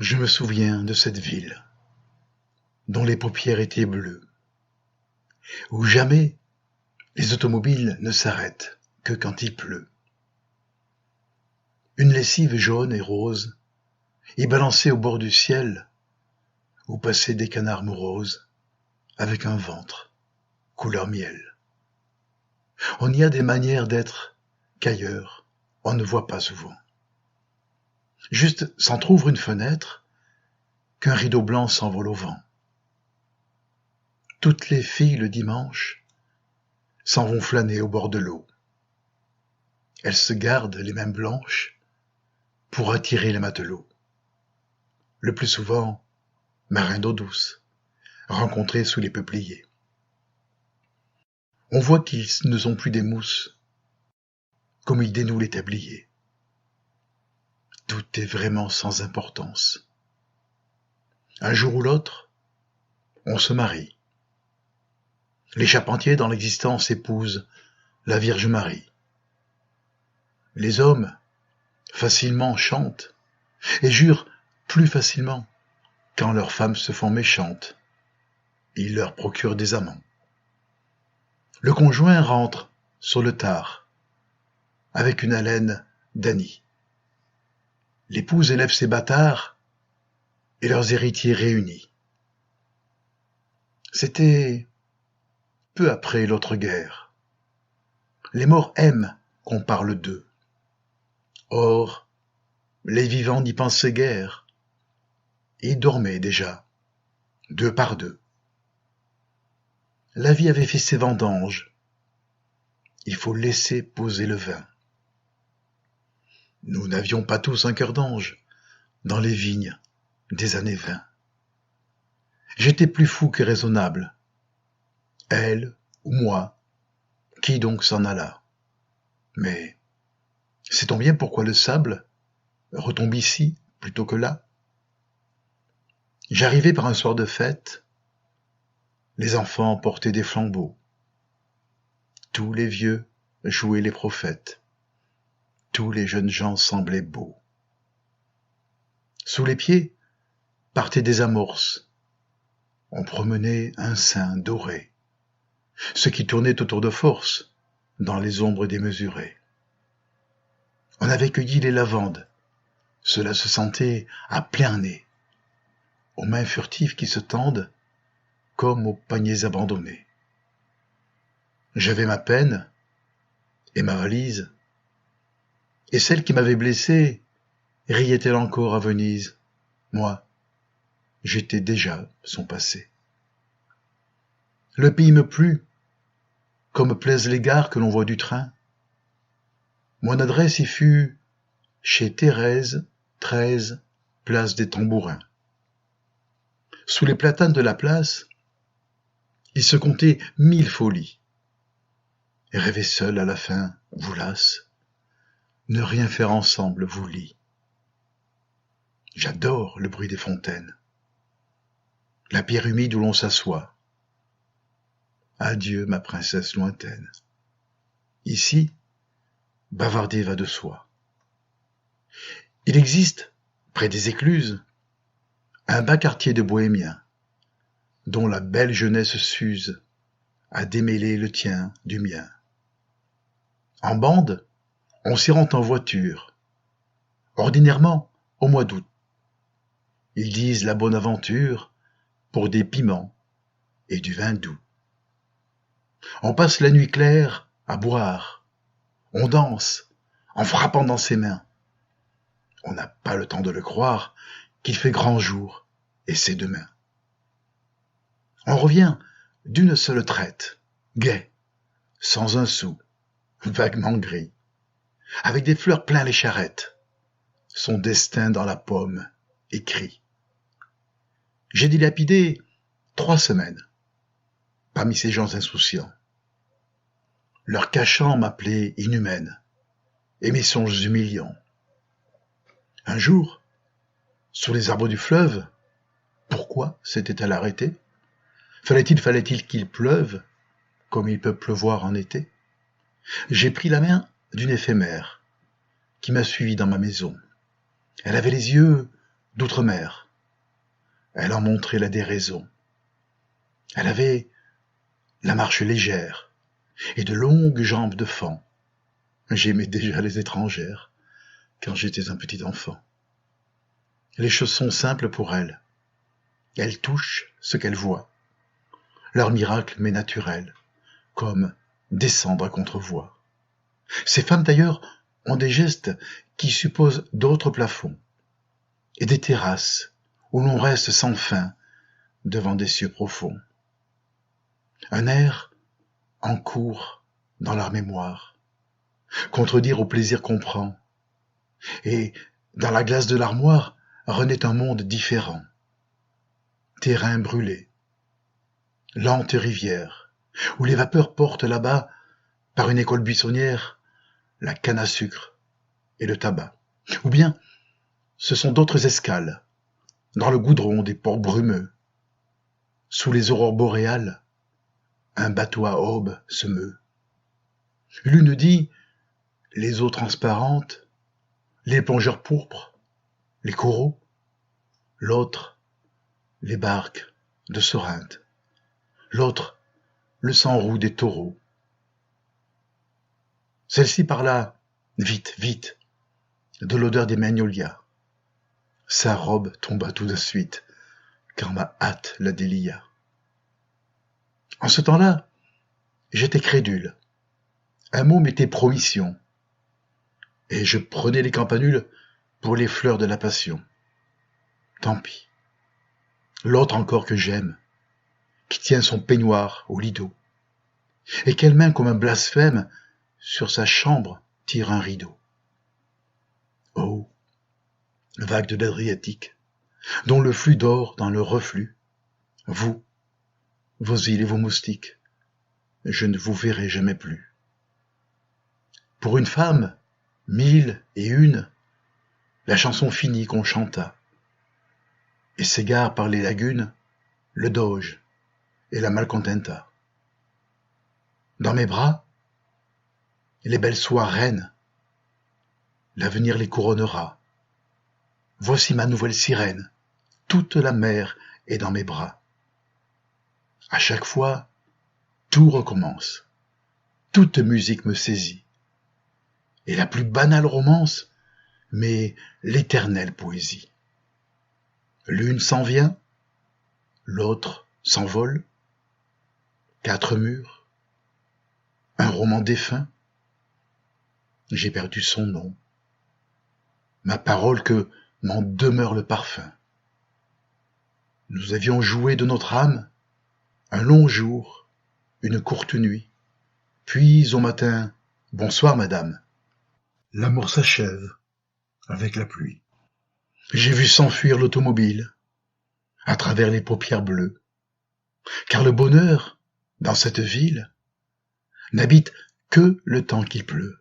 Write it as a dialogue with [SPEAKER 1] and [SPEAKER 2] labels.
[SPEAKER 1] Je me souviens de cette ville, dont les paupières étaient bleues, où jamais les automobiles ne s'arrêtent que quand il pleut. Une lessive jaune et rose est balancée au bord du ciel, où passaient des canards moroses avec un ventre couleur miel. On y a des manières d'être qu'ailleurs on ne voit pas souvent. Juste s'entr'ouvre une fenêtre, qu'un rideau blanc s'envole au vent. Toutes les filles le dimanche s'en vont flâner au bord de l'eau. Elles se gardent les mains blanches pour attirer les matelots. Le plus souvent, marins d'eau douce, rencontrés sous les peupliers. On voit qu'ils ne sont plus des mousses, comme ils dénouent les tabliers. Tout est vraiment sans importance. Un jour ou l'autre, on se marie. Les charpentiers dans l'existence épousent la Vierge Marie. Les hommes, facilement, chantent et jurent plus facilement quand leurs femmes se font méchantes. Ils leur procurent des amants. Le conjoint rentre sur le tard avec une haleine d'Annie. L'épouse élève ses bâtards et leurs héritiers réunis. C'était peu après l'autre guerre. Les morts aiment qu'on parle d'eux. Or, les vivants n'y pensaient guère. Ils dormaient déjà, deux par deux. La vie avait fait ses vendanges. Il faut laisser poser le vin. Nous n'avions pas tous un cœur d'ange dans les vignes des années 20. J'étais plus fou que raisonnable. Elle ou moi, qui donc s'en alla? Mais sait-on bien pourquoi le sable retombe ici plutôt que là? J'arrivais par un soir de fête, les enfants portaient des flambeaux. Tous les vieux jouaient les prophètes. Tous les jeunes gens semblaient beaux. Sous les pieds partaient des amorces. On promenait un sein doré, ce qui tournait autour de force dans les ombres démesurées. On avait cueilli les lavandes. Cela se sentait à plein nez, aux mains furtives qui se tendent comme aux paniers abandonnés. J'avais ma peine et ma valise, et celle qui m'avait blessé riait-elle encore à Venise? Moi, j'étais déjà son passé. Le pays me plut, comme plaisent les gares que l'on voit du train. Mon adresse y fut chez Thérèse, 13, place des Tambourins. Sous les platanes de la place, il se comptait 1000 folies. Et rêver seul à la fin vous lasse, ne rien faire ensemble vous lie. J'adore le bruit des fontaines, la pierre humide où l'on s'assoit. Adieu ma princesse lointaine. Ici, bavarder va de soi. Il existe, près des écluses, un bas quartier de bohémiens, dont la belle jeunesse s'use à démêler le tien du mien. En bande, on s'y rend en voiture, ordinairement au mois d'août. Ils disent la bonne aventure pour des piments et du vin doux. On passe la nuit claire à boire, on danse en frappant dans ses mains. On n'a pas le temps de le croire qu'il fait grand jour et c'est demain. On revient d'une seule traite, gai, sans un sou, vaguement gris, avec des fleurs plein les charrettes, son destin dans la pomme écrit. J'ai dilapidé 3 semaines parmi ces gens insouciants. Leur cachant m'appelait inhumaine et mes songes humiliants. Un jour, sous les arbres du fleuve, pourquoi s'était-elle arrêtée? Fallait-il qu'il pleuve comme il peut pleuvoir en été? J'ai pris la main d'une éphémère qui m'a suivi dans ma maison. Elle avait les yeux d'outre-mer. Elle en montrait la déraison. Elle avait la marche légère et de longues jambes de faon. J'aimais déjà les étrangères quand j'étais un petit enfant. Les choses sont simples pour elle. Elles touchent ce qu'elles voient. Leur miracle m'est naturel, comme descendre à contre-voie. Ces femmes d'ailleurs ont des gestes qui supposent d'autres plafonds et des terrasses où l'on reste sans fin devant des cieux profonds. Un air en cours dans leur mémoire, contredire au plaisir qu'on prend, et dans la glace de l'armoire renaît un monde différent. Terrain brûlé, lente rivière, où les vapeurs portent là-bas, par une école buissonnière, la canne à sucre et le tabac. Ou bien, ce sont d'autres escales, dans le goudron des ports brumeux. Sous les aurores boréales, un bateau à aube se meut. L'une dit, les eaux transparentes, les plongeurs pourpres, les coraux. L'autre, les barques de Sorinthe. L'autre, le sang roux des taureaux. Celle-ci parla, vite, vite, de l'odeur des magnolias. Sa robe tomba tout de suite, car ma hâte la délia. En ce temps-là, j'étais crédule. Un mot m'était promission, et je prenais les campanules pour les fleurs de la passion. Tant pis. L'autre encore que j'aime, qui tient son peignoir au lido, et quelle main comme un blasphème sur sa chambre tire un rideau. Oh, vague de l'Adriatique, dont le flux dort dans le reflux, vous, vos îles et vos moustiques, je ne vous verrai jamais plus. Pour une femme, 1001, la chanson finie qu'on chanta, et s'égare par les lagunes, le doge et la malcontenta. Dans mes bras, les belles soies reines, l'avenir les couronnera. Voici ma nouvelle sirène, toute la mer est dans mes bras. À chaque fois, tout recommence, toute musique me saisit, et la plus banale romance, mais l'éternelle poésie. L'une s'en vient, l'autre s'envole, 4 murs, un roman défunt, j'ai perdu son nom, ma parole que m'en demeure le parfum. Nous avions joué de notre âme un long jour, une courte nuit, puis au matin, bonsoir madame. L'amour s'achève avec la pluie. J'ai vu s'enfuir l'automobile à travers les paupières bleues, car le bonheur, dans cette ville, n'habite que le temps qu'il pleut.